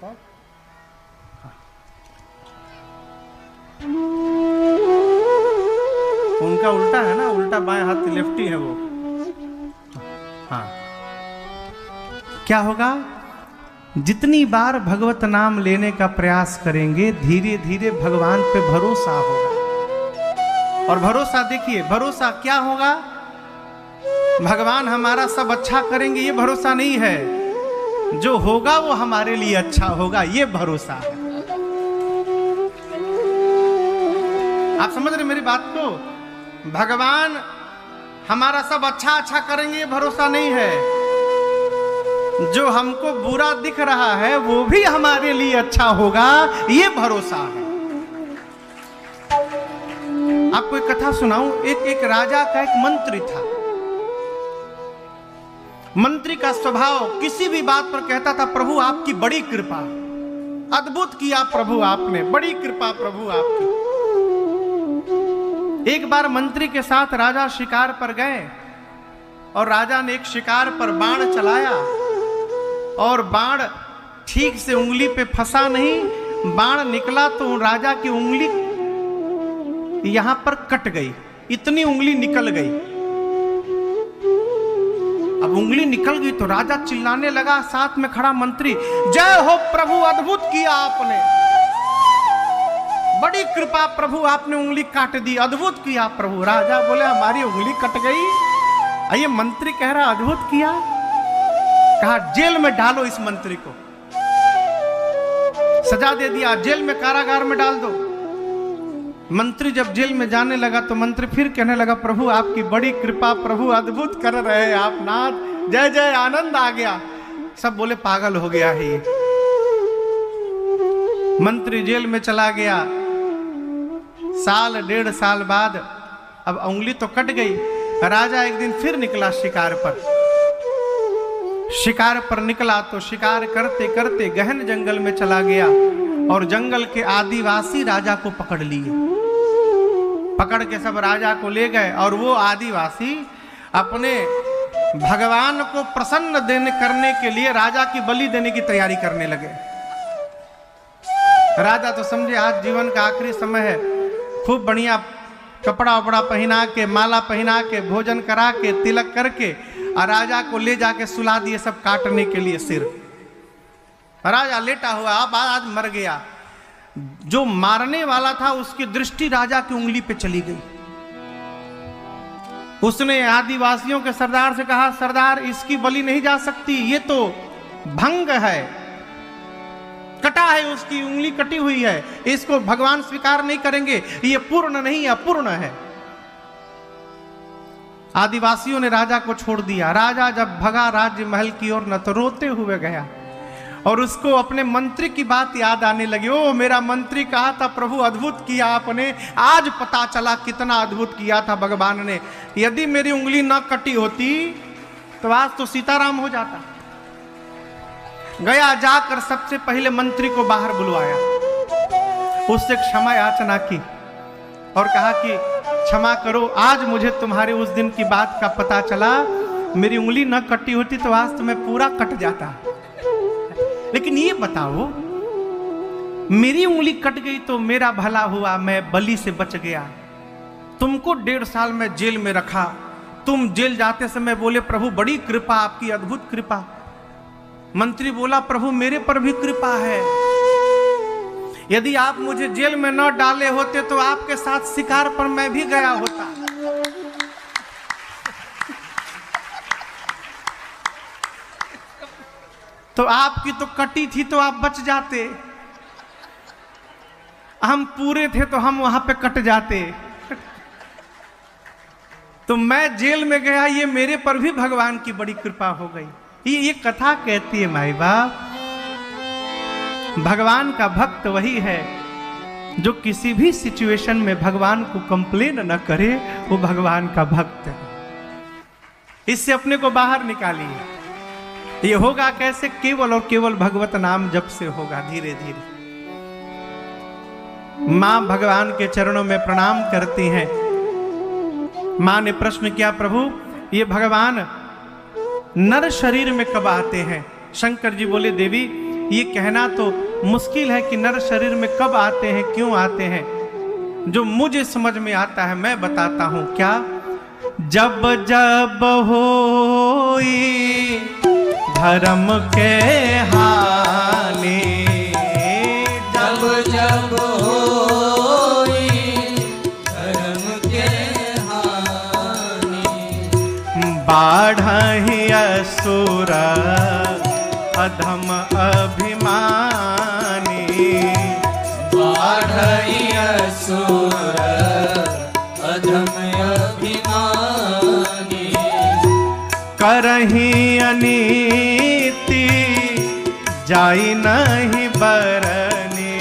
बताओ। उनका उल्टा है ना, उल्टा बाएं हाथ लेफ्टी है वो। हाँ, क्या होगा? जितनी बार भगवत नाम लेने का प्रयास करेंगे धीरे धीरे भगवान पे भरोसा होगा। और भरोसा देखिए, भरोसा क्या होगा? भगवान हमारा सब अच्छा करेंगे ये भरोसा नहीं है, जो होगा वो हमारे लिए अच्छा होगा ये भरोसा है। आप समझ रहे मेरी बात को? भगवान हमारा सब अच्छा अच्छा करेंगे ये भरोसा नहीं है, जो हमको बुरा दिख रहा है वो भी हमारे लिए अच्छा होगा ये भरोसा है। आपको एक कथा सुनाऊं। एक राजा का एक मंत्री था। मंत्री का स्वभाव किसी भी बात पर कहता था, प्रभु आपकी बड़ी कृपा, अद्भुत किया प्रभु आपने, बड़ी कृपा प्रभु आपकी। एक बार मंत्री के साथ राजा शिकार पर गए और राजा ने एक शिकार पर बाण चलाया और बाण ठीक से उंगली पे फंसा नहीं, बाण निकला तो राजा की उंगली यहां पर कट गई, इतनी उंगली निकल गई। अब उंगली निकल गई तो राजा चिल्लाने लगा, साथ में खड़ा मंत्री, जय हो प्रभु, अद्भुत किया आपने, बड़ी कृपा प्रभु, आपने उंगली काट दी, अद्भुत किया प्रभु। राजा बोले हमारी उंगली कट गई? ये मंत्री कह रहा अद्भुत किया। कहा जेल में डालो इस मंत्री को, सजा दे दिया, जेल में कारागार में डाल दो। मंत्री जब जेल में जाने लगा तो मंत्री फिर कहने लगा, प्रभु आपकी बड़ी कृपा प्रभु, अद्भुत कर रहे हैं आप नाथ, जय जय, आनंद आ गया। सब बोले पागल हो गया है ये। मंत्री जेल में चला गया। साल डेढ़ साल बाद अब उंगली तो कट गई। राजा एक दिन फिर निकला शिकार पर। शिकार पर निकला तो शिकार करते करते गहन जंगल में चला गया और जंगल के आदिवासी राजा को पकड़ लिए। पकड़ के सब राजा को ले गए और वो आदिवासी अपने भगवान को प्रसन्न करने के लिए राजा की बलि देने की तैयारी करने लगे। राजा तो समझे आज जीवन का आखिरी समय है, खूब बढ़िया कपड़ा वपड़ा पहना के, माला पहना के, भोजन करा के, तिलक करके और राजा को ले जाके सुला दिए सब काटने के लिए सिर। राजा लेटा हुआ, अब आज मर गया। जो मारने वाला था उसकी दृष्टि राजा की उंगली पे चली गई। उसने आदिवासियों के सरदार से कहा, सरदार इसकी बलि नहीं जा सकती, ये तो भंग है, कटा है, उसकी उंगली कटी हुई है, इसको भगवान स्वीकार नहीं करेंगे, ये पूर्ण नहीं, अपूर्ण है। आदिवासियों ने राजा को छोड़ दिया। राजा जब भगा राज्य महल की ओर न तो रोते हुए गया और उसको अपने मंत्री की बात याद आने लगी। ओ मेरा मंत्री कहा था प्रभु अद्भुत किया आपने, आज पता चला कितना अद्भुत किया था भगवान ने। यदि मेरी उंगली न कटी होती तो आज तो सीताराम हो जाता। गया, जाकर सबसे पहले मंत्री को बाहर बुलवाया, उससे क्षमा याचना की और कहा कि क्षमा करो, आज मुझे तुम्हारे उस दिन की बात का पता चला, मेरी उंगली न कटी होती तो आज तो मैं पूरा कट जाता। लेकिन ये बताओ, मेरी उंगली कट गई तो मेरा भला हुआ, मैं बलि से बच गया। तुमको 1.5 साल में जेल में रखा, तुम जेल जाते समय बोले प्रभु बड़ी कृपा आपकी, अद्भुत कृपा। मंत्री बोला प्रभु मेरे पर भी कृपा है, यदि आप मुझे जेल में न डाले होते तो आपके साथ शिकार पर मैं भी गया होता। तो आपकी तो कटी थी तो आप बच जाते, हम पूरे थे तो हम वहां पे कट जाते। तो मैं जेल में गया, ये मेरे पर भी भगवान की बड़ी कृपा हो गई। ये कथा कहती है माई बाप, भगवान का भक्त वही है जो किसी भी सिचुएशन में भगवान को कंप्लेन न करे, वो भगवान का भक्त है। इससे अपने को बाहर निकालिए। ये होगा कैसे? केवल और केवल भगवत नाम जप से होगा, धीरे धीरे। मां भगवान के चरणों में प्रणाम करती हैं। मां ने प्रश्न किया, प्रभु ये भगवान नर शरीर में कब आते हैं? शंकर जी बोले, देवी ये कहना तो मुश्किल है कि नर शरीर में कब आते हैं, क्यों आते हैं। जो मुझे समझ में आता है मैं बताता हूं। क्या? जब जब होई धर्म के हानि, जब जब होई धर्म के हानि, बाढ़हि असुर अधम अभिमानी, बाढ़हि असुर अधम अभिमानी, करहि अनीति जाई नहीं बरनी,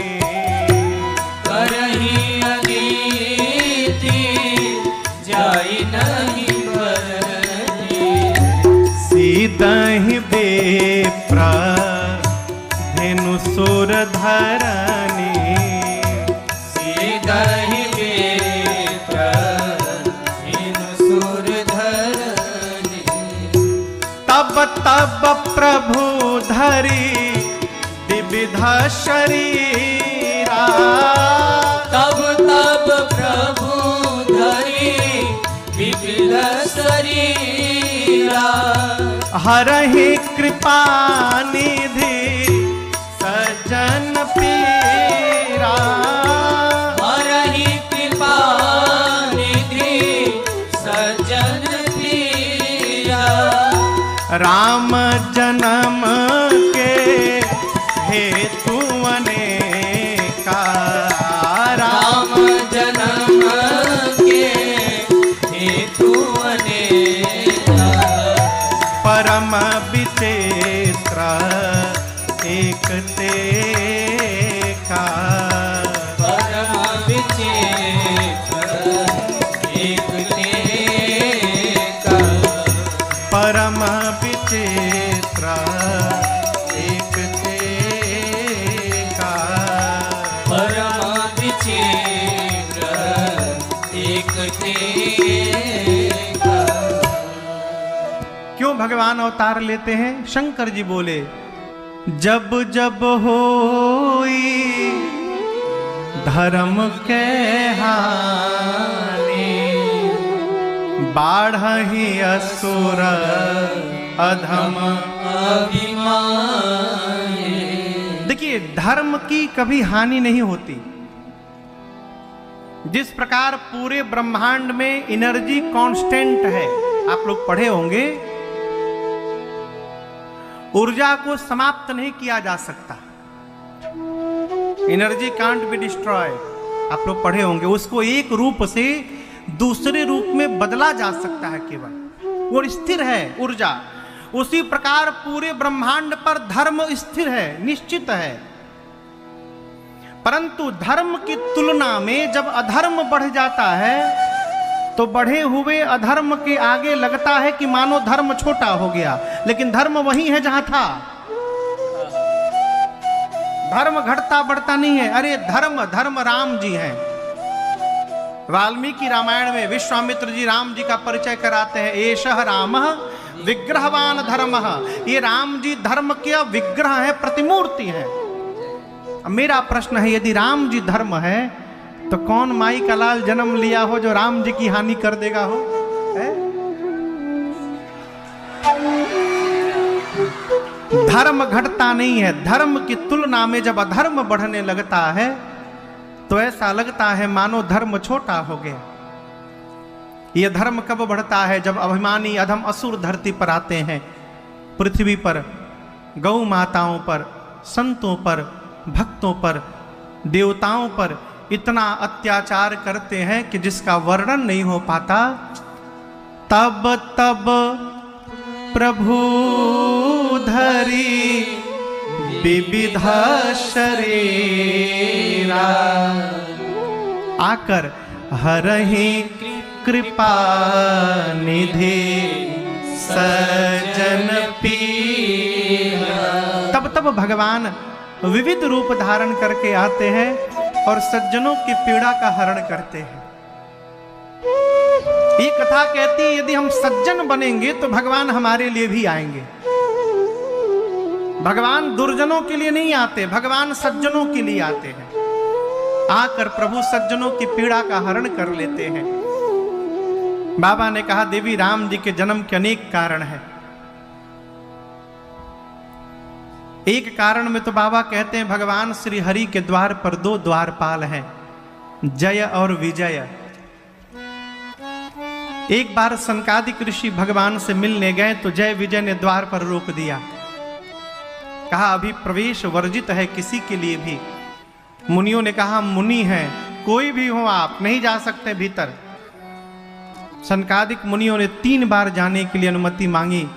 करहि अनीति जाई नहीं बरनी, सीधहि बेप्र धेनु सुर धरनी, सीधहि बेप्र धेनु सुर धरनी, तब तब प्रभु धरी विविध शरीरा, तब तब प्रभु धरी विविध शरीरा, हरहि कृपा निधि सज्जन पीरा, हरहि कृपा निधि सज्जन पीरा, राम जन्म के हेतु अनेका, राम जन्म के हेतु अनेका, परम विचित्र एक ते का, परम विचित्र एक ते का, परम विचित्र एक ते का, परम विचित्र एक ते का। क्यों भगवान अवतार लेते हैं? शंकर जी बोले, जब जब होई धर्म के हानि, बाढ़हि असुर अधम। देखिए, धर्म की कभी हानि नहीं होती। जिस प्रकार पूरे ब्रह्मांड में एनर्जी कांस्टेंट है, आप लोग पढ़े होंगे, ऊर्जा को समाप्त नहीं किया जा सकता। एनर्जी कांट बी डिस्ट्रॉय, आप लोग पढ़े होंगे। उसको एक रूप से दूसरे रूप में बदला जा सकता है केवल, वो स्थिर है ऊर्जा। उसी प्रकार पूरे ब्रह्मांड पर धर्म स्थिर है, निश्चित है। परंतु धर्म की तुलना में जब अधर्म बढ़ जाता है तो बढ़े हुए अधर्म के आगे लगता है कि मानो धर्म छोटा हो गया, लेकिन धर्म वही है जहां था। धर्म घटता बढ़ता नहीं है। अरे धर्म राम जी हैं। वाल्मीकि रामायण में विश्वामित्र जी राम जी का परिचय कराते हैं। एषः रामः विग्रहवान धर्मः। ये राम जी धर्म के विग्रह है, प्रतिमूर्ति है। मेरा प्रश्न है, यदि राम जी धर्म है तो कौन माई का लाल जन्म लिया हो जो राम जी की हानि कर देगा हो? है? धर्म घटता नहीं है। धर्म की तुलना में जब अधर्म बढ़ने लगता है तो ऐसा लगता है मानो धर्म छोटा हो गया। यह धर्म कब बढ़ता है? जब अभिमानी अधम असुर धरती पर आते हैं, पृथ्वी पर, गौ माताओं पर, संतों पर, भक्तों पर, देवताओं पर इतना अत्याचार करते हैं कि जिसका वर्णन नहीं हो पाता। तब तब प्रभु धरी विविध शरीरा, आकर हरहि कृपा निधि सजन पीरा। तब तब भगवान विविध रूप धारण करके आते हैं और सज्जनों की पीड़ा का हरण करते हैं। ये कथा कहती है यदि हम सज्जन बनेंगे तो भगवान हमारे लिए भी आएंगे। भगवान दुर्जनों के लिए नहीं आते, भगवान सज्जनों के लिए आते हैं। आकर प्रभु सज्जनों की पीड़ा का हरण कर लेते हैं। बाबा ने कहा देवी राम जी के जन्म के अनेक कारण हैं। एक कारण में तो बाबा कहते हैं भगवान श्री हरि के द्वार पर 2 द्वारपाल हैं, जय और विजय। एक बार सनकादिक ऋषि भगवान से मिलने गए तो जय विजय ने द्वार पर रोक दिया, कहा अभी प्रवेश वर्जित है किसी के लिए भी। मुनियों ने कहा मुनि हैं, कोई भी हो आप नहीं जा सकते भीतर। सनकादिक मुनियों ने 3 बार जाने के लिए अनुमति मांगी।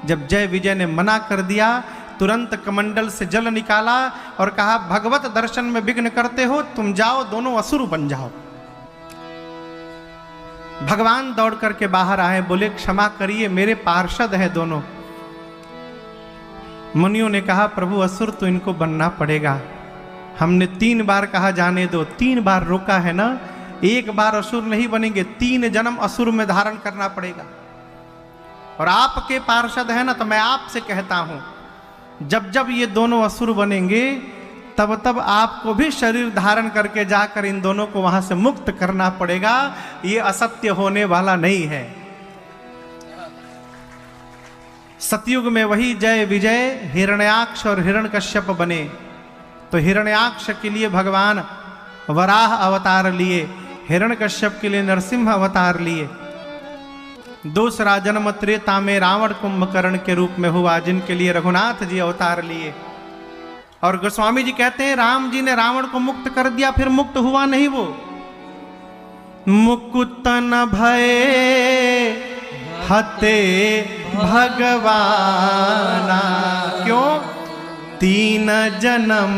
जब जय विजय ने मना कर दिया, तुरंत कमंडल से जल निकाला और कहा भगवत दर्शन में विघ्न करते हो, तुम जाओ, दोनों असुर बन जाओ। भगवान दौड़ करके बाहर आए, बोले क्षमा करिए, मेरे पार्षद हैं दोनों। मुनियों ने कहा प्रभु असुर तो इनको बनना पड़ेगा, हमने 3 बार कहा जाने दो, 3 बार रोका है ना, एक बार असुर नहीं बनेंगे, 3 जन्म असुर में धारण करना पड़ेगा। और आपके पार्षद है ना, तो मैं आपसे कहता हूं जब जब ये दोनों असुर बनेंगे तब तब आपको भी शरीर धारण करके जाकर इन दोनों को वहां से मुक्त करना पड़ेगा, ये असत्य होने वाला नहीं है। सतयुग में वही जय विजय हिरण्याक्ष और हिरण्यकश्यप बने, तो हिरण्याक्ष के लिए भगवान वराह अवतार लिए, हिरण्यकश्यप के लिए नरसिंह अवतार लिए। दूसरा जन्म त्रेता में रावण कुंभकर्ण के रूप में हुआ, जिनके लिए रघुनाथ जी अवतार लिए। और गोस्वामी जी कहते हैं राम जी ने रावण को मुक्त कर दिया, फिर मुक्त हुआ नहीं वो। मुकुत न भय हते भगवाना, क्यों? 3 जन्म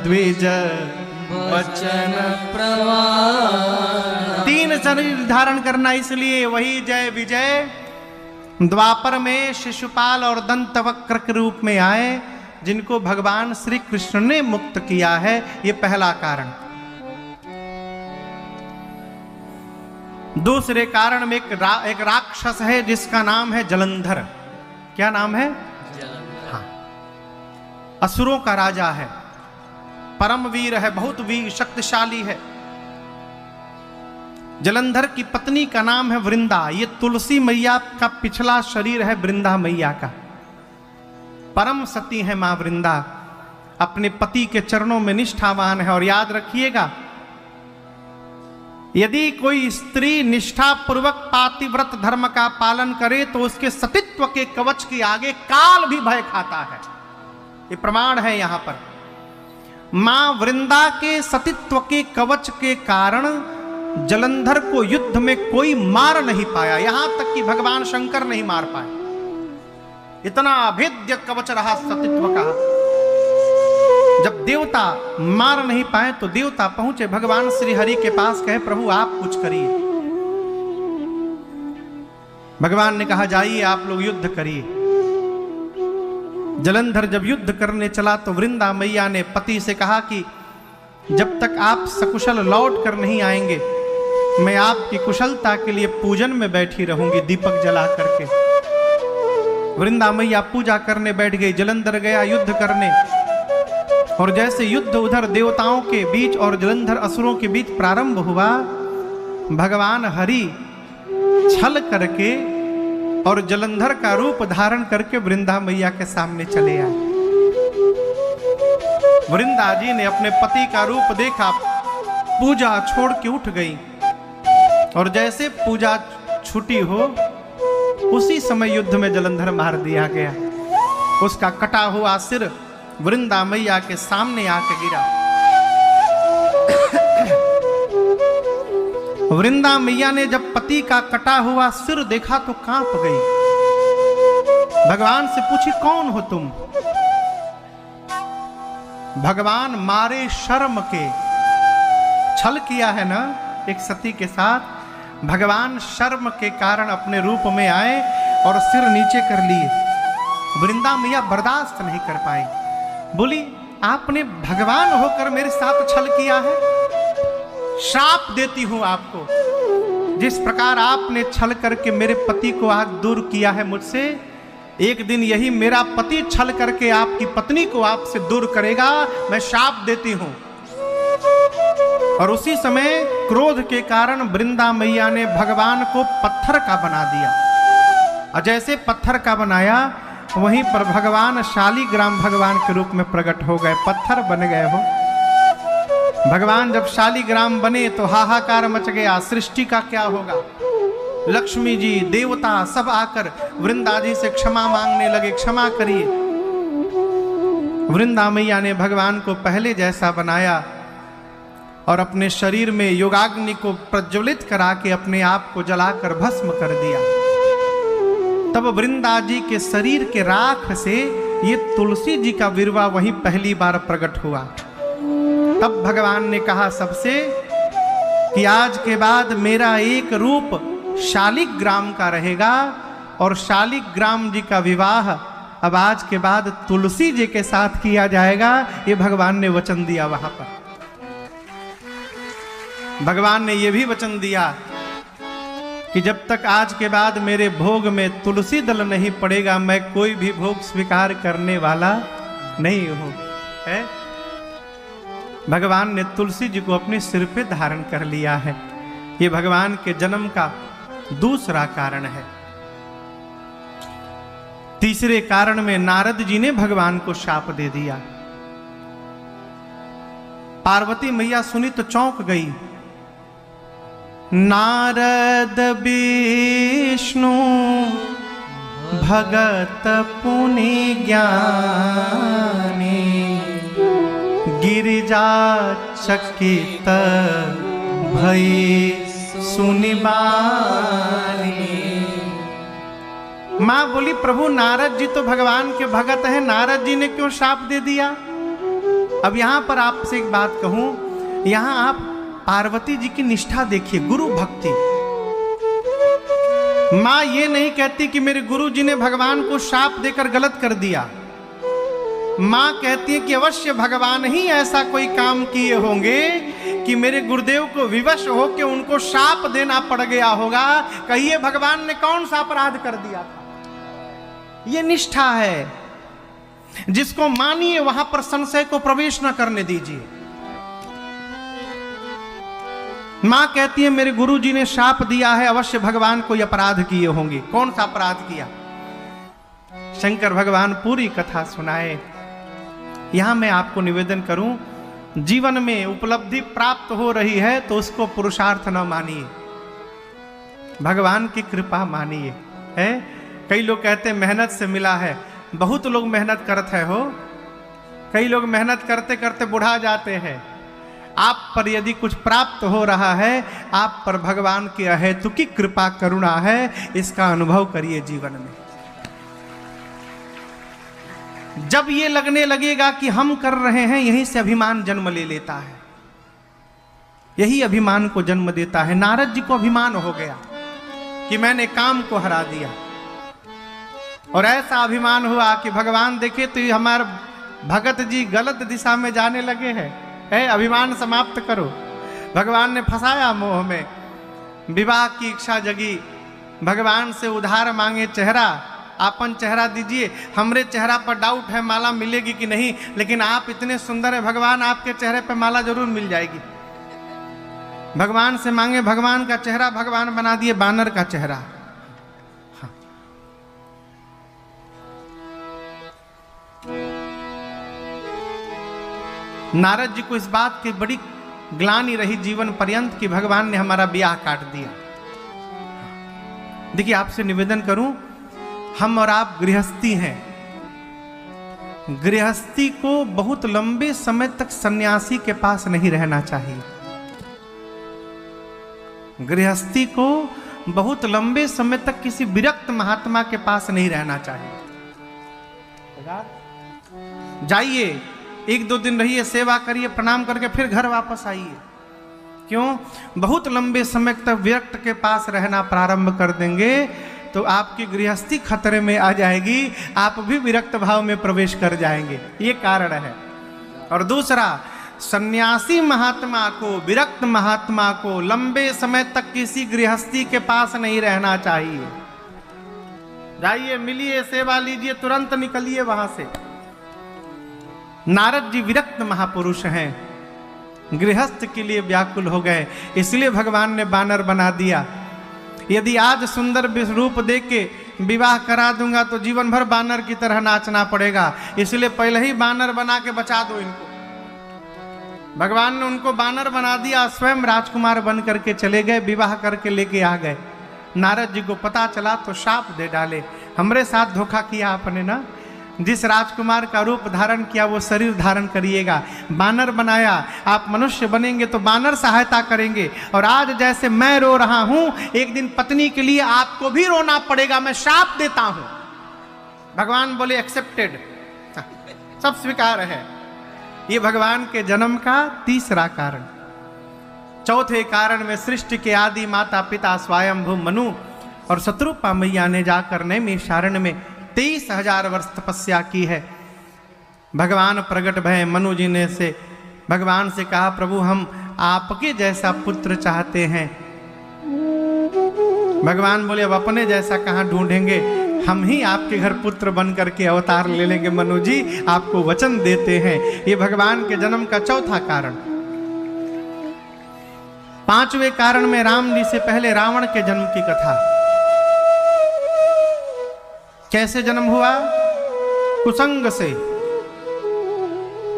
द्विज वचन प्रवाह। 3 शरीर धारण करना, इसलिए वही जय विजय द्वापर में शिशुपाल और दंतवक्र के रूप में आए, जिनको भगवान श्री कृष्ण ने मुक्त किया है। ये पहला कारण। दूसरे कारण में एक राक्षस है जिसका नाम है जलंधर। क्या नाम है? हाँ, असुरों का राजा है, परम वीर है, बहुत वीर शक्तिशाली है। जलंधर की पत्नी का नाम है वृंदा। ये तुलसी मैया का पिछला शरीर है वृंदा मैया का। परम सती है मां वृंदा, अपने पति के चरणों में निष्ठावान है। और याद रखिएगा, यदि कोई स्त्री निष्ठा पूर्वक पातिव्रत धर्म का पालन करे तो उसके सतीत्व के कवच के आगे काल भी भय खाता है। ये प्रमाण है यहां पर। मां वृंदा के सतीत्व के कवच के कारण जलंधर को युद्ध में कोई मार नहीं पाया, यहां तक कि भगवान शंकर नहीं मार पाए। इतना अभेद्य कवच रहा सतीत्व का। जब देवता मार नहीं पाए तो देवता पहुंचे भगवान श्री हरि के पास, कहे प्रभु आप कुछ करिए। भगवान ने कहा जाइए आप लोग युद्ध करिए। जलंधर जब युद्ध करने चला तो वृंदा मैया ने पति से कहा कि जब तक आप सकुशल लौट कर नहीं आएंगे, मैं आपकी कुशलता के लिए पूजन में बैठी रहूंगी दीपक जला करके। वृंदा मैया पूजा करने बैठ गई, जलंधर गया युद्ध करने। और जैसे युद्ध उधर देवताओं के बीच और जलंधर असुरों के बीच प्रारंभ हुआ, भगवान हरि छल करके और जलंधर का रूप धारण करके वृंदा मैया के सामने चले आए। वृंदा जी ने अपने पति का रूप देखा, पूजा छोड़ के उठ गई। और जैसे पूजा छुटी हो उसी समय युद्ध में जलंधर मार दिया गया। उसका कटा हुआ सिर वृंदा मैया के सामने आके गिरा। वृंदा मैया ने जब पति का कटा हुआ सिर देखा तो कांप गई। भगवान से पूछी कौन हो तुम? भगवान मारे शर्म के, छल किया है ना एक सती के साथ, भगवान शर्म के कारण अपने रूप में आए और सिर नीचे कर लिए। वृंदा मैया बर्दाश्त नहीं कर पाई, बोली आपने भगवान होकर मेरे साथ छल किया है, श्राप देती हूं आपको। जिस प्रकार आपने छल करके मेरे पति को आज दूर किया है मुझसे, एक दिन यही मेरा पति छल करके आपकी पत्नी को आपसे दूर करेगा, मैं शाप देती हूं। और उसी समय क्रोध के कारण वृंदा मैया ने भगवान को पत्थर का बना दिया। और जैसे पत्थर का बनाया, वहीं पर भगवान शालिग्राम भगवान के रूप में प्रकट हो गए, पत्थर बन गए हो। भगवान जब शालिग्राम बने तो हाहाकार मच गया, सृष्टि का क्या होगा। लक्ष्मी जी, देवता सब आकर वृंदा जी से क्षमा मांगने लगे, क्षमा करिए। वृंदा मैया ने भगवान को पहले जैसा बनाया और अपने शरीर में योगाग्नि को प्रज्वलित करा के अपने आप को जलाकर भस्म कर दिया। तब वृंदा जी के शरीर के राख से ये तुलसी जी का विरवा वहीं पहली बार प्रकट हुआ। तब भगवान ने कहा सबसे कि आज के बाद मेरा एक रूप शालिग्राम का रहेगा और शालिग्राम जी का विवाह अब आज के बाद तुलसी जी के साथ किया जाएगा। ये भगवान ने वचन दिया। वहां पर भगवान ने यह भी वचन दिया कि जब तक आज के बाद मेरे भोग में तुलसी दल नहीं पड़ेगा, मैं कोई भी भोग स्वीकार करने वाला नहीं हूं। है? भगवान ने तुलसी जी को अपने सिर पे धारण कर लिया है। ये भगवान के जन्म का दूसरा कारण है। तीसरे कारण में नारद जी ने भगवान को शाप दे दिया। पार्वती मैया सुनी तो चौंक गई। नारद विष्णु भगत पुनि ज्ञानी, गिरिजा चकित भई सुनिबानी। मां बोली, प्रभु नारद जी तो भगवान के भगत हैं, नारद जी ने क्यों शाप दे दिया। अब यहां पर आपसे एक बात कहूं, यहां आप पार्वती जी की निष्ठा देखिए, गुरु भक्ति। मां ये नहीं कहती कि मेरे गुरु जी ने भगवान को शाप देकर गलत कर दिया। मां कहती है कि अवश्य भगवान ही ऐसा कोई काम किए होंगे कि मेरे गुरुदेव को विवश होकर उनको शाप देना पड़ गया होगा। कहिए भगवान ने कौन सा अपराध कर दिया था। ये निष्ठा है, जिसको मानिए वहां पर संशय को प्रवेश न करने दीजिए। मां कहती है मेरे गुरुजी ने शाप दिया है, अवश्य भगवान कोई अपराध किए होंगे। कौन सा अपराध किया। शंकर भगवान पूरी कथा सुनाए। यहां मैं आपको निवेदन करूं, जीवन में उपलब्धि प्राप्त हो रही है तो उसको पुरुषार्थ न मानिए, भगवान की कृपा मानिए। है कई लोग कहते हैं मेहनत से मिला है। बहुत लोग मेहनत करते हो, कई लोग मेहनत करते करते बुढ़ा जाते हैं। आप पर यदि कुछ प्राप्त हो रहा है, आप पर भगवान की अहेतुकी कृपा करुणा है, इसका अनुभव करिए जीवन में। जब ये लगने लगेगा कि हम कर रहे हैं, यहीं से अभिमान जन्म ले लेता है, यही अभिमान को जन्म देता है। नारद जी को अभिमान हो गया कि मैंने काम को हरा दिया, और ऐसा अभिमान हुआ कि भगवान देखे तो ये हमारे भगत जी गलत दिशा में जाने लगे हैं। अभिमान समाप्त करो। भगवान ने फंसाया मोह में, विवाह की इच्छा जगी, भगवान से उधार मांगे चेहरा, आपन चेहरा दीजिए, हमरे चेहरा पर डाउट है माला मिलेगी कि नहीं, लेकिन आप इतने सुंदर है भगवान, आपके चेहरे पर माला जरूर मिल जाएगी। भगवान से मांगे, भगवान का चेहरा भगवान बना दिए बानर का चेहरा। हाँ। नारद जी को इस बात की बड़ी ग्लानि रही जीवन पर्यंत कि भगवान ने हमारा ब्याह काट दिया। देखिए आपसे निवेदन करूं, हम और आप गृहस्थी हैं। गृहस्थी को बहुत लंबे समय तक सन्यासी के पास नहीं रहना चाहिए। गृहस्थी को बहुत लंबे समय तक किसी विरक्त महात्मा के पास नहीं रहना चाहिए। जाइए, एक दो दिन रहिए, सेवा करिए, प्रणाम करके फिर घर वापस आइए। क्यों? बहुत लंबे समय तक विरक्त के पास रहना प्रारंभ कर देंगे तो आपकी गृहस्थी खतरे में आ जाएगी, आप भी विरक्त भाव में प्रवेश कर जाएंगे। ये कारण है। और दूसरा, सन्यासी महात्मा को, विरक्त महात्मा को लंबे समय तक किसी गृहस्थी के पास नहीं रहना चाहिए। जाइए, मिलिए, सेवा लीजिए, तुरंत निकलिए वहां से। नारद जी विरक्त महापुरुष हैं, गृहस्थ के लिए व्याकुल हो गए, इसलिए भगवान ने बानर बना दिया। यदि आज सुंदर रूप दे के विवाह करा दूंगा तो जीवन भर बानर की तरह नाचना पड़ेगा, इसलिए पहले ही बानर बना के बचा दो इनको। भगवान ने उनको बानर बना दिया, स्वयं राजकुमार बन करके चले गए, विवाह करके लेके आ गए। नारद जी को पता चला तो शाप दे डाले, हमरे साथ धोखा किया आपने ना, जिस राजकुमार का रूप धारण किया वो शरीर धारण करिएगा, बानर बनाया, आप मनुष्य बनेंगे तो बानर सहायता करेंगे, और आज जैसे मैं रो रहा हूं एक दिन पत्नी के लिए आपको भी रोना पड़ेगा, मैं शाप देता हूं। भगवान बोले एक्सेप्टेड, सब स्वीकार है। ये भगवान के जन्म का तीसरा कारण। चौथे कारण में सृष्टि के आदि माता पिता स्वयंभू मनु और शत्रुपा मैया ने जाकर नैमिषारण्य में 23,000 वर्ष तपस्या की है। भगवान प्रकट भय, मनु जी ने से भगवान से कहा, प्रभु हम आपके जैसा पुत्र चाहते हैं। भगवान बोले, अब अपने जैसा कहाँ ढूंढेंगे, हम ही आपके घर पुत्र बन करके अवतार ले लेंगे मनु जी, आपको वचन देते हैं। ये भगवान के जन्म का चौथा कारण। पांचवें कारण में राम जी से पहले रावण के जन्म की कथा। कैसे जन्म हुआ? कुसंग से।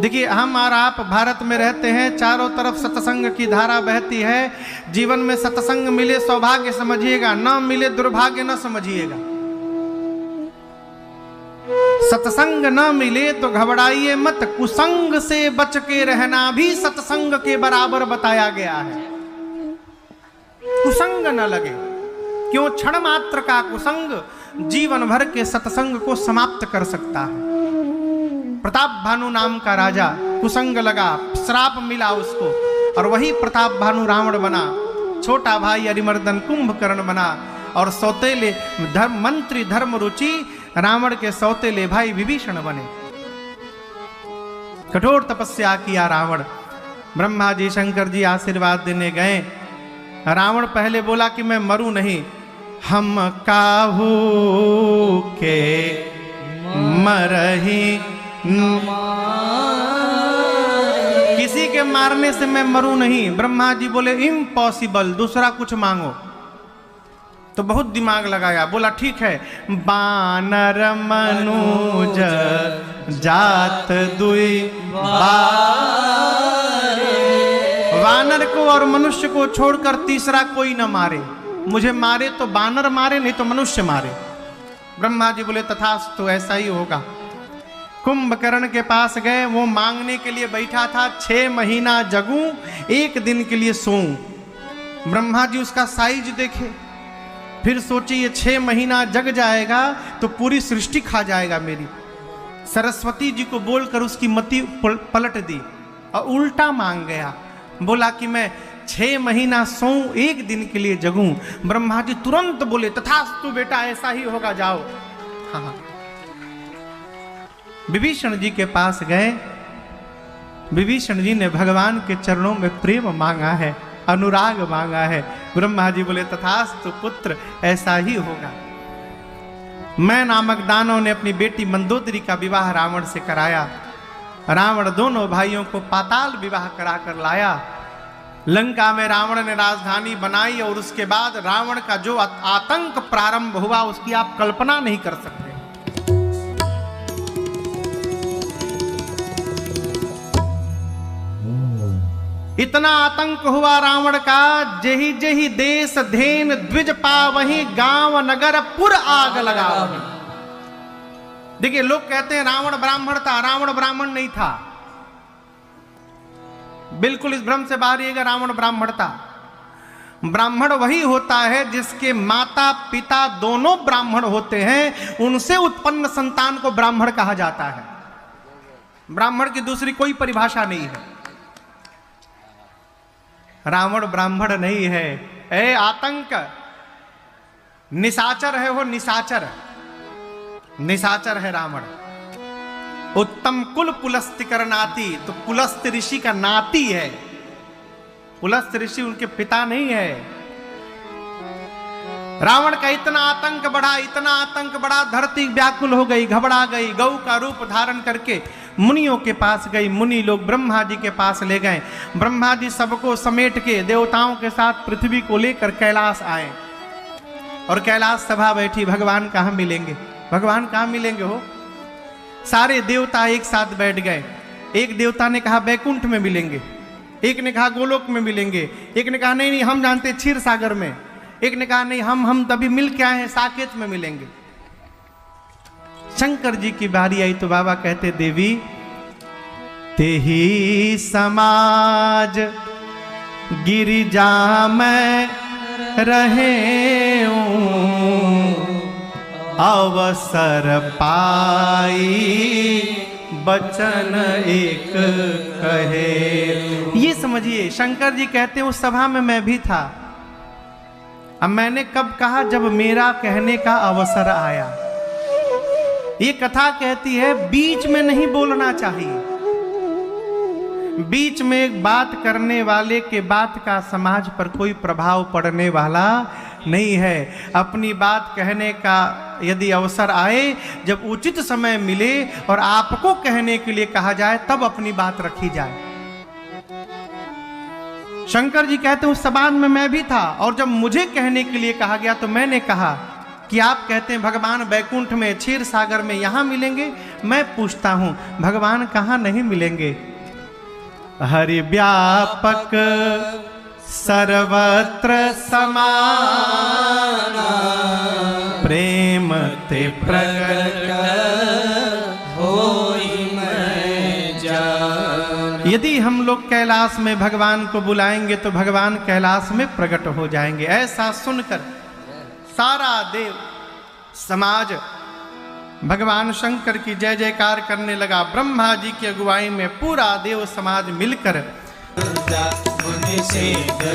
देखिए, हम और आप भारत में रहते हैं, चारों तरफ सत्संग की धारा बहती है। जीवन में सत्संग मिले सौभाग्य समझिएगा, न मिले दुर्भाग्य न समझिएगा। सत्संग न मिले तो घबराइए मत, कुसंग से बच के रहना भी सत्संग के बराबर बताया गया है। कुसंग न लगे, क्यों? क्षण मात्र का कुसंग जीवन भर के सत्संग को समाप्त कर सकता है। प्रताप भानु नाम का राजा, कुसंग लगा, श्राप मिला उसको, और वही प्रताप भानु रावण बना। छोटा भाई अरिमर्दन कुंभकर्ण बना, और सौतेले मंत्री धर्म रुचि रावण के सौतेले भाई विभीषण बने। कठोर तपस्या किया रावण। ब्रह्मा जी शंकर जी आशीर्वाद देने गए। रावण पहले बोला कि मैं मरूं नहीं, हम काहू के मरही, किसी के मारने से मैं मरूं नहीं। ब्रह्मा जी बोले इम्पॉसिबल, दूसरा कुछ मांगो। तो बहुत दिमाग लगाया, बोला ठीक है, बानर मनुज जात दुई वानर को और मनुष्य को छोड़कर तीसरा कोई न मारे। मुझे मारे तो बानर मारे, नहीं तो मनुष्य मारे। ब्रह्मा जी बोले तथास्तु, ऐसा ही होगा। कुंभकर्ण के पास गए, वो मांगने के लिए बैठा था। 6 महीना जगूं, 1 दिन के लिए सोऊं। ब्रह्मा जी उसका साइज देखे, फिर सोचे ये 6 महीना जग जाएगा तो पूरी सृष्टि खा जाएगा मेरी। सरस्वती जी को बोलकर उसकी मति पलट दी और उल्टा मांग गया। बोला कि मैं 6 महीना सोऊं, 1 दिन के लिए जगूं। ब्रह्मा जी तुरंत बोले तथास्तु बेटा, ऐसा ही होगा, जाओ। हाँ, विभीषण जी के पास गए। विभीषण जी ने भगवान के चरणों में प्रेम मांगा है, अनुराग मांगा है। ब्रह्मा जी बोले तथास्तु पुत्र, ऐसा ही होगा। मैं नामक दानव ने अपनी बेटी मंदोदरी का विवाह रावण से कराया। रावण दोनों भाइयों को पाताल विवाह कराकर लाया। लंका में रावण ने राजधानी बनाई, और उसके बाद रावण का जो आतंक प्रारंभ हुआ उसकी आप कल्पना नहीं कर सकते। इतना आतंक हुआ रावण का, जेहि जेहि देश धेन द्विज पावहि, गांव नगर पुर आग लगावहि। देखिए, लोग कहते हैं रावण ब्राह्मण था। रावण ब्राह्मण नहीं था, बिल्कुल इस भ्रम से बाहर रहिएगा। रावण ब्राह्मण था। ब्राह्मण वही होता है जिसके माता पिता दोनों ब्राह्मण होते हैं, उनसे उत्पन्न संतान को ब्राह्मण कहा जाता है। ब्राह्मण की दूसरी कोई परिभाषा नहीं है। रावण ब्राह्मण नहीं है। ए आतंक, निशाचर है वो, निशाचर निशाचर है रावण। उत्तम कुल पुलस्त्य करनाती, तो पुलस्त्य ऋषि का नाती है। पुलस्त्य ऋषि उनके पिता नहीं है। रावण का इतना आतंक बढ़ा, धरती व्याकुल हो गई, घबरा गई। गौ का रूप धारण करके मुनियों के पास गई। मुनि लोग ब्रह्मा जी के पास ले गए। ब्रह्मा जी सबको समेट के देवताओं के साथ पृथ्वी को लेकर कैलाश आए और कैलाश सभा बैठी। भगवान कहाँ मिलेंगे, भगवान कहाँ मिलेंगे हो? सारे देवता एक साथ बैठ गए। एक देवता ने कहा बैकुंठ में मिलेंगे, एक ने कहा गोलोक में मिलेंगे, एक ने कहा नहीं नहीं हम जानते क्षीर सागर में, एक ने कहा नहीं हम तभी मिल के आए हैं, साकेत में मिलेंगे। शंकर जी की बारी आई तो बाबा कहते देवी तेही समाज गिरिजा में रहे अवसर पाई बचन एक कहे। ये समझिए शंकर जी कहते हैं उस सभा में मैं भी था। अब मैंने कब कहा? जब मेरा कहने का अवसर आया। ये कथा कहती है बीच में नहीं बोलना चाहिए। बीच में एक बात करने वाले के बात का समाज पर कोई प्रभाव पड़ने वाला नहीं है। अपनी बात कहने का यदि अवसर आए, जब उचित समय मिले और आपको कहने के लिए कहा जाए तब अपनी बात रखी जाए। शंकर जी कहते हैं उस सभा में मैं भी था और जब मुझे कहने के लिए कहा गया तो मैंने कहा कि आप कहते हैं भगवान बैकुंठ में क्षीर सागर में यहां मिलेंगे। मैं पूछता हूं भगवान कहां नहीं मिलेंगे? हरि व्यापक सर्वत्र समाना प्रेम ते प्रगट होई मैं जान। यदि हम लोग कैलाश में भगवान को बुलाएंगे तो भगवान कैलाश में प्रकट हो जाएंगे। ऐसा सुनकर सारा देव समाज भगवान शंकर की जय जयकार करने लगा। ब्रह्मा जी की अगुवाई में पूरा देव समाज मिलकर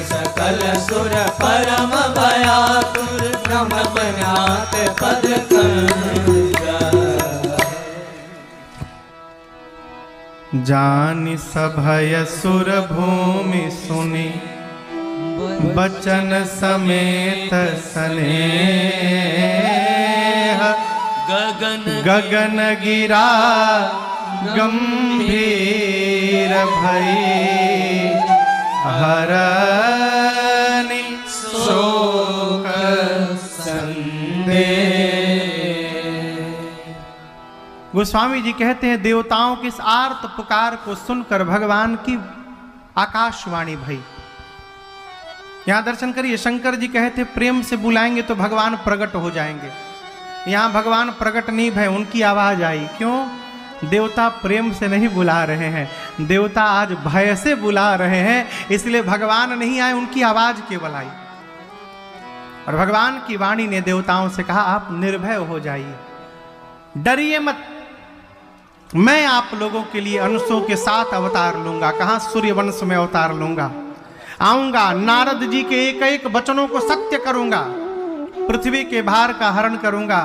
सकल सुर परम भयातुर ब्रह्म बन्यात पद जानि सभय सुर भूमि सुनि बचन समेत स्नेह गगन गिरा गंभीर भई हरनि शोक संदेह। गोस्वामी जी कहते हैं देवताओं की इस आर्त पुकार को सुनकर भगवान की आकाशवाणी भई। यहां दर्शन करिए, शंकर जी कहते प्रेम से बुलाएंगे तो भगवान प्रकट हो जाएंगे। यहां भगवान प्रकट नहीं भय, उनकी आवाज आई। क्यों? देवता प्रेम से नहीं बुला रहे हैं, देवता आज भय से बुला रहे हैं। इसलिए भगवान नहीं आए, उनकी आवाज केवल आई। और भगवान की वाणी ने देवताओं से कहा आप निर्भय हो जाइए, डरिए मत। मैं आप लोगों के लिए अंशों के साथ अवतार लूंगा। कहां? सूर्यवंश में अवतार लूंगा, आऊंगा, नारद जी के एक एक वचनों को सत्य करूंगा, पृथ्वी के भार का हरण करूंगा।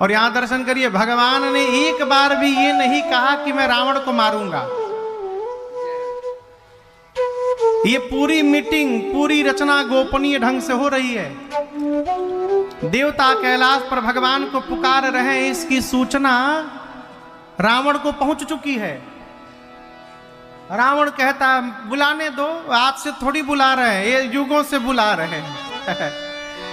और यहां दर्शन करिए, भगवान ने एक बार भी ये नहीं कहा कि मैं रावण को मारूंगा। ये पूरी मीटिंग, पूरी रचना गोपनीय ढंग से हो रही है। देवता कैलाश पर भगवान को पुकार रहे हैं, इसकी सूचना रावण को पहुंच चुकी है। रावण कहता बुलाने दो, आज से थोड़ी बुला रहे हैं, ये युगों से बुला रहे हैं।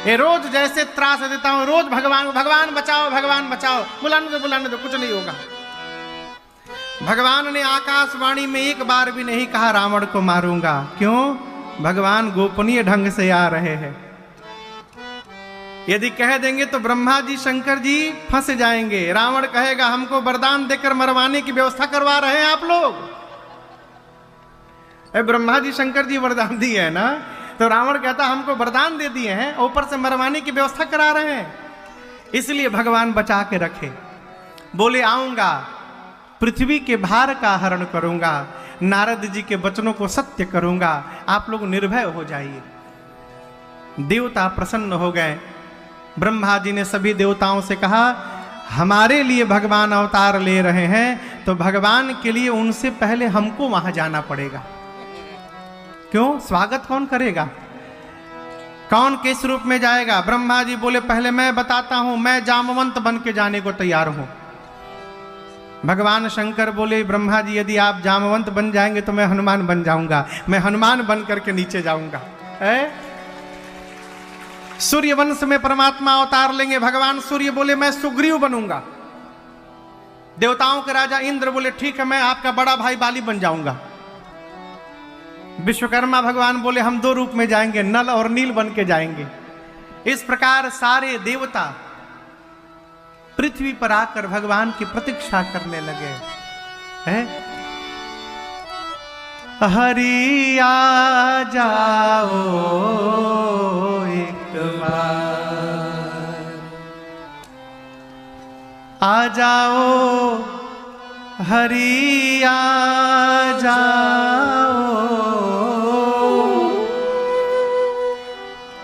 ये रोज जैसे त्रास देता हूं, रोज भगवान भगवान बचाओ, भगवान बचाओ, बुलाने दो, कुछ नहीं होगा। भगवान ने आकाशवाणी में एक बार भी नहीं कहा रावण को मारूंगा। क्यों? भगवान गोपनीय ढंग से आ रहे हैं। यदि कह देंगे तो ब्रह्मा जी शंकर जी फंस जाएंगे। रावण कहेगा हमको वरदान देकर मरवाने की व्यवस्था करवा रहे हैं आप लोग। ब्रह्मा जी शंकर जी वरदान दिए है ना, तो रावण कहता हमको वरदान दे दिए हैं, ऊपर से मरवाने की व्यवस्था करा रहे हैं। इसलिए भगवान बचा के रखे, बोले आऊंगा, पृथ्वी के भार का हरण करूंगा, नारद जी के वचनों को सत्य करूंगा, आप लोग निर्भय हो जाइए। देवता प्रसन्न हो गए। ब्रह्मा जी ने सभी देवताओं से कहा हमारे लिए भगवान अवतार ले रहे हैं, तो भगवान के लिए उनसे पहले हमको वहां जाना पड़ेगा। क्यों? स्वागत कौन करेगा? कौन किस रूप में जाएगा? ब्रह्मा जी बोले पहले मैं बताता हूं, मैं जामवंत बन के जाने को तैयार हूं। भगवान शंकर बोले ब्रह्मा जी यदि आप जामवंत बन जाएंगे तो मैं हनुमान बन जाऊंगा, मैं हनुमान बन करके नीचे जाऊंगा। सूर्य वंश में परमात्मा अवतार लेंगे। भगवान सूर्य बोले मैं सुग्रीव बनूंगा। देवताओं के राजा इंद्र बोले ठीक है, मैं आपका बड़ा भाई बाली बन जाऊंगा। विश्वकर्मा भगवान बोले हम 2 रूप में जाएंगे, नल और नील बन के जाएंगे। इस प्रकार सारे देवता पृथ्वी पर आकर भगवान की प्रतीक्षा करने लगे। हरि आ जाओ एक बार, आ जाओ हरि आ जाओ,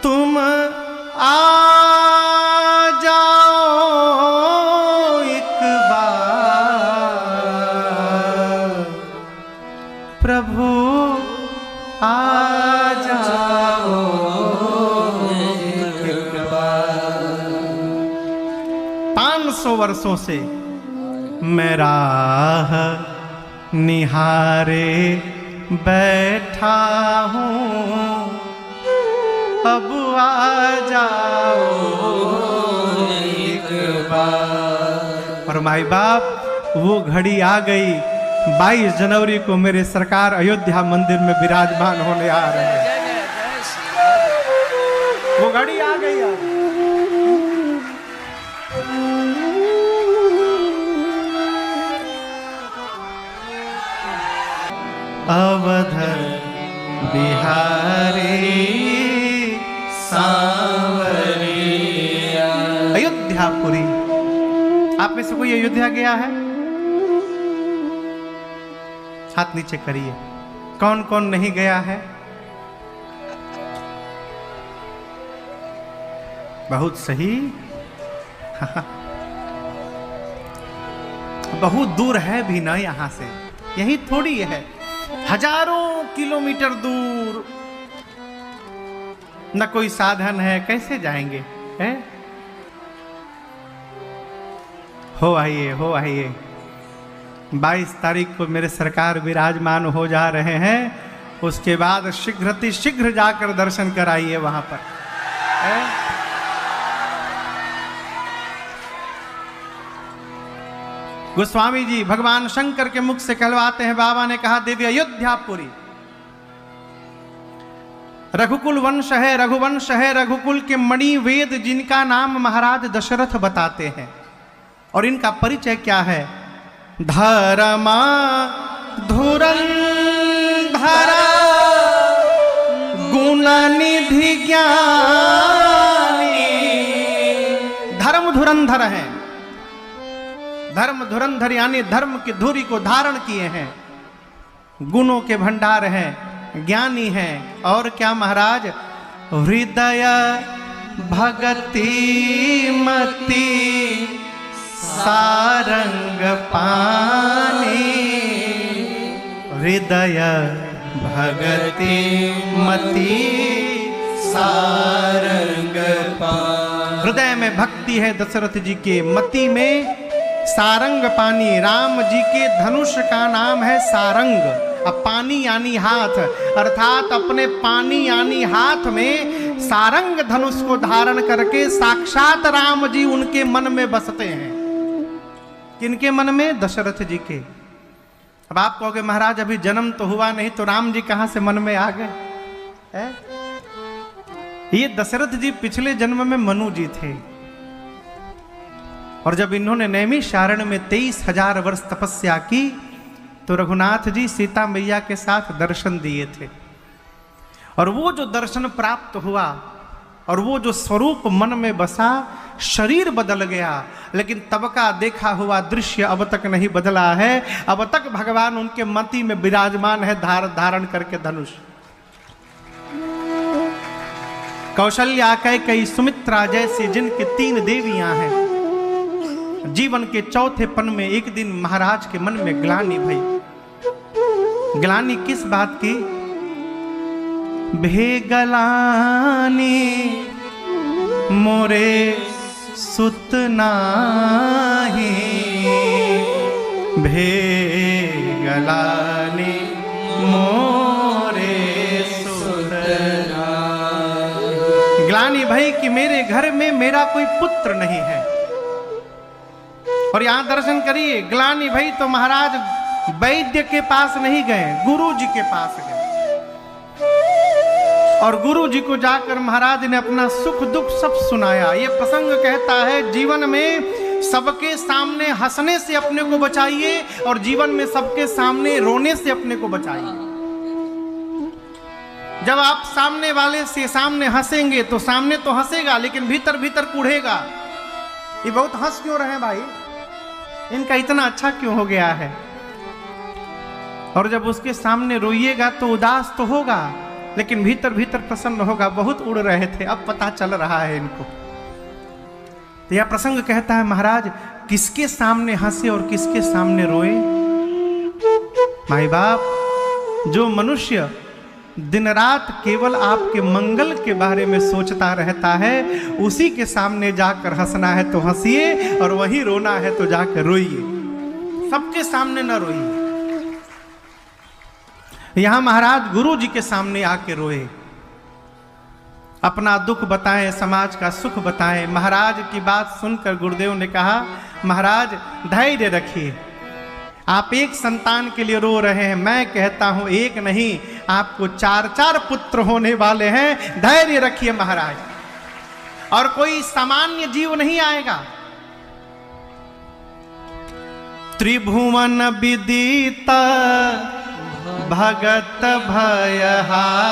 तुम आ जाओ एक बार, प्रभु आ जाओ एक बार। 500 वर्षों से मैं राह निहारे बैठा हूँ, अब आ जाओ एक बार। और माई बाप वो घड़ी आ गई। 22 जनवरी को मेरे सरकार अयोध्या मंदिर में विराजमान होने आ रहे हैं। वो घड़ी आ गई। अवध बिहारी सांवरिया। अयोध्यापुरी। आप में से कोई अयोध्या गया है? हाथ नीचे करिए। कौन कौन नहीं गया है? बहुत सही। बहुत दूर है भी ना यहां से, यही थोड़ी है, हजारों किलोमीटर दूर। न कोई साधन है, कैसे जाएंगे? हैं? हो आइए, हो आइए। 22 तारीख को मेरे सरकार विराजमान हो जा रहे हैं। उसके बाद शीघ्र जाकर दर्शन कराइए वहां पर। गोस्वामी जी भगवान शंकर के मुख से कहलवाते हैं, बाबा ने कहा देवी अयोध्यापुरी रघुकुल वंश है, रघुवंश है, रघुकुल के मणि वेद जिनका नाम महाराज दशरथ बताते हैं। और इनका परिचय क्या है? धर्मा धुरंधर गुणनिधि ज्ञानी। धर्म धुरंधर है। धर्म धुरंधर यानी धर्म की धुरी को धारण किए हैं, गुणों के भंडार हैं, ज्ञानी हैं। और क्या महाराज? हृदय भगति मति सारंग पानी। हृदय भगति मति सारंग पानी। हृदय में भक्ति है दशरथ जी के, मति में सारंग पानी। राम जी के धनुष का नाम है सारंग। अब पानी यानी हाथ, अर्थात अपने पानी यानी हाथ में सारंग धनुष को धारण करके साक्षात राम जी उनके मन में बसते हैं। किनके मन में? दशरथ जी के। अब आप कहोगे महाराज अभी जन्म तो हुआ नहीं, तो राम जी कहां से मन में आ गए? ये दशरथ जी पिछले जन्म में मनु जी थे। और जब इन्होंने नैमिषारण्य में 23,000 वर्ष तपस्या की तो रघुनाथ जी सीता मैया के साथ दर्शन दिए थे। और वो जो दर्शन प्राप्त हुआ और वो जो स्वरूप मन में बसा, शरीर बदल गया, लेकिन तब का देखा हुआ दृश्य अब तक नहीं बदला है। अब तक भगवान उनके मति में विराजमान है, धारण करके धनुष। कौशल्या, कैकेयी, सुमित्रा जैसे जिनके 3 देवियां हैं। जीवन के चौथे पन में एक दिन महाराज के मन में ग्लानि भई। ग्लानि किस बात की? भेगलानी मोरे सुत नाही, भेगलानी मोरे सुत नाही। ग्लानि भई कि मेरे घर में मेरा कोई पुत्र नहीं है। और यहां दर्शन करिए, ग्लानि भई तो महाराज वैद्य के पास नहीं गए, गुरु जी के पास गए। और गुरु जी को जाकर महाराज ने अपना सुख दुख सब सुनाया। ये प्रसंग कहता है जीवन में सबके सामने हंसने से अपने को बचाइए और जीवन में सबके सामने रोने से अपने को बचाइए। जब आप सामने वाले से सामने हंसेंगे तो सामने तो हंसेगा लेकिन भीतर भीतर कूढ़ेगा, ये बहुत हंस क्यों रहे भाई, इनका इतना अच्छा क्यों हो गया है। और जब उसके सामने रोइएगा तो उदास तो होगा लेकिन भीतर भीतर प्रसन्न होगा। बहुत उड़ रहे थे, अब पता चल रहा है इनको। तो यह प्रसंग कहता है महाराज किसके सामने हंसे और किसके सामने रोए। माई बाप, जो मनुष्य दिन रात केवल आपके मंगल के बारे में सोचता रहता है, उसी के सामने जाकर हंसना है तो हंसिए और वहीं रोना है तो जाकर रोइए, सबके सामने न रोइए। यहां महाराज गुरु जी के सामने आके रोए, अपना दुख बताएं, समाज का सुख बताएं। महाराज की बात सुनकर गुरुदेव ने कहा महाराज धैर्य रखिए, आप एक संतान के लिए रो रहे हैं, मैं कहता हूं एक नहीं आपको 4-4 पुत्र होने वाले हैं, धैर्य रखिए महाराज। और कोई सामान्य जीव नहीं आएगा। त्रिभुवन विदिता भगत भयहारी,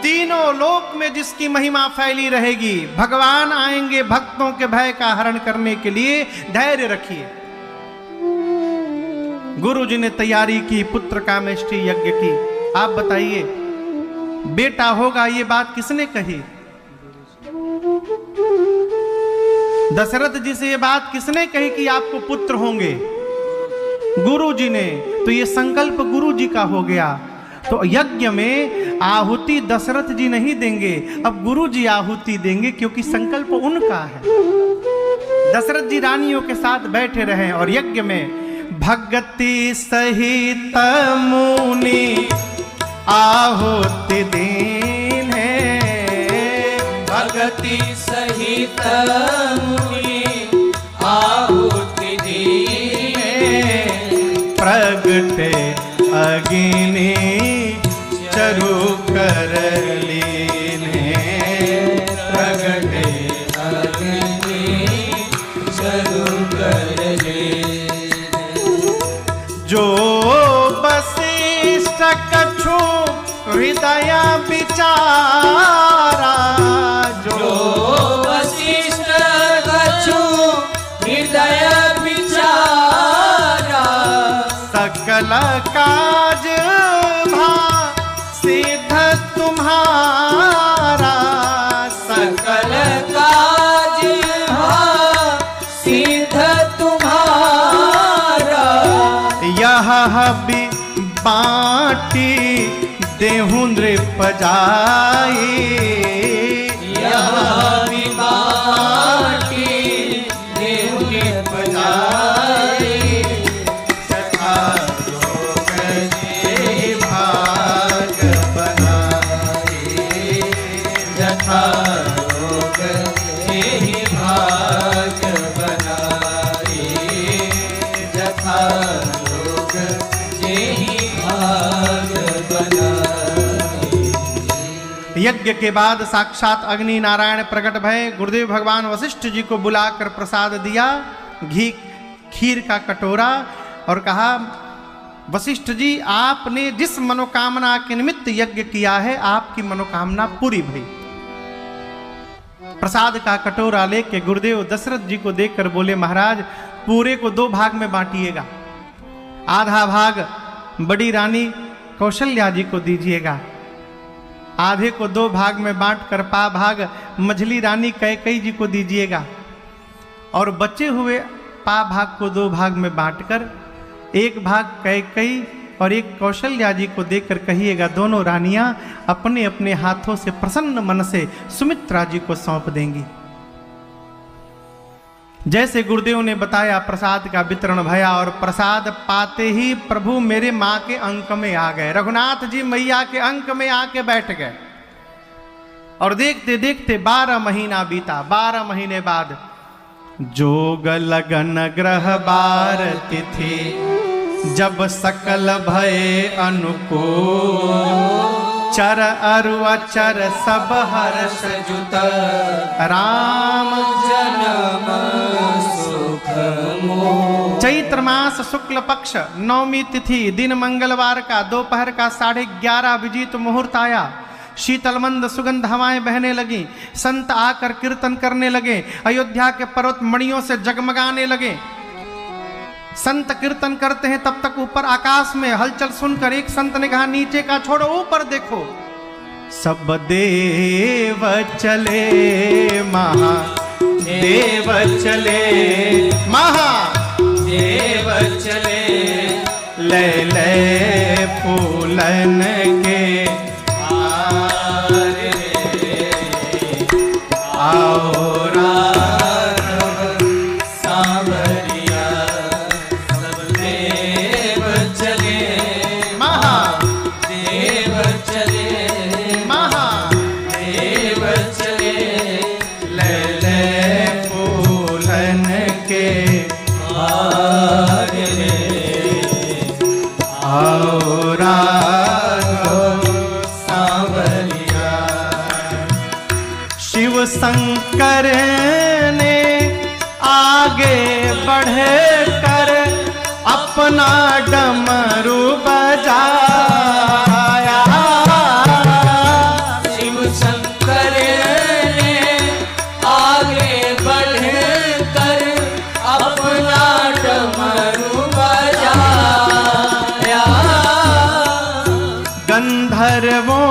तीनों लोक में जिसकी महिमा फैली रहेगी। भगवान आएंगे भक्तों के भय का हरण करने के लिए, धैर्य रखिए। गुरु जी ने तैयारी की, पुत्र कामेष्टि यज्ञ की। आप बताइए बेटा होगा, ये बात किसने कही? दशरथ जी से ये बात किसने कही कि आपको पुत्र होंगे? गुरु जी ने। तो ये संकल्प गुरु जी का हो गया। तो यज्ञ में आहुति दशरथ जी नहीं देंगे, अब गुरु जी आहुति देंगे क्योंकि संकल्प उनका है। दशरथ जी रानियों के साथ बैठे रहे और यज्ञ में भगति सहित मुनि आहुति दीन है, भगति सहित मुनि आहुति दीन, प्रगटे अग्नि चरु कर लीने, प्रगटे अग्नि चरु कर लीने। जो वशिष्ठ कछु हृदय विचारा, जो वशिष्ठ कछु हृदय विचारा, सकल काज भा सिद्ध तुम्हारा, सकल काज भा सिद्ध तुम्हारा। यह भी बाटी देहु नृप जाई, यह भी बाटी देहु नृप जाई, तथा लोक जे भाग बनाई, यथा लोक जे भाग बनाई, यथा लोक जे भाग बनाई। यज्ञ के बाद साक्षात अग्नि नारायण प्रकट भय। गुरुदेव भगवान वशिष्ठ जी को बुलाकर प्रसाद दिया, घी खीर का कटोरा, और कहा वशिष्ठ जी आपने जिस मनोकामना के निमित्त यज्ञ किया है आपकी मनोकामना पूरी भई। प्रसाद का कटोरा लेके गुरुदेव दशरथ जी को देखकर बोले महाराज पूरे को 2 भाग में बांटिएगा, आधा भाग बड़ी रानी कौशल्या जी को दीजिएगा, आधे को 2 भाग में बांटकर पा भाग मझली रानी कैकेयी जी को दीजिएगा, और बचे हुए पा भाग को 2 भाग में बांटकर 1 भाग कैकेयी और एक कौशल्या जी को देखकर कहिएगा दोनों रानियां अपने अपने हाथों से प्रसन्न मन से सुमित्रा जी को सौंप देंगी। जैसे गुरुदेव ने बताया प्रसाद का वितरण भया और प्रसाद पाते ही प्रभु मेरे माँ के अंक में आ गए। रघुनाथ जी मैया के अंक में आके बैठ गए और देखते देखते 12 महीना बीता। 12 महीने बाद जोग लगन ग्रह बार तिथि जब सकल भये अनुकूल चर अरु अचर सब हर्ष जुत राम जन्म सुख मोह। चैत्र मास शुक्ल पक्ष नवमी तिथि दिन मंगलवार का दोपहर का 11:30 विजित मुहूर्त आया। शीतल मंद सुगंध हवाएं बहने लगी। संत आकर कीर्तन करने लगे। अयोध्या के पर्वत मणियों से जगमगाने लगे। संत कीर्तन करते हैं तब तक ऊपर आकाश में हलचल सुनकर एक संत ने कहा नीचे का छोड़ो ऊपर देखो। सब देव चले महादेव चले महादेव चले ले ले फूलन के आओ राघव सांवरिया सब देव चले महादेव चले महादेव चले ले ले फूलन के हार रे आओ राघव सांवरिया। शिव शंकर ने आगे बढ़ कर अपना डमरू बजाया। शिव शंकर ने आगे बढ़ कर अपना डमरू बजाया। गंधर्वों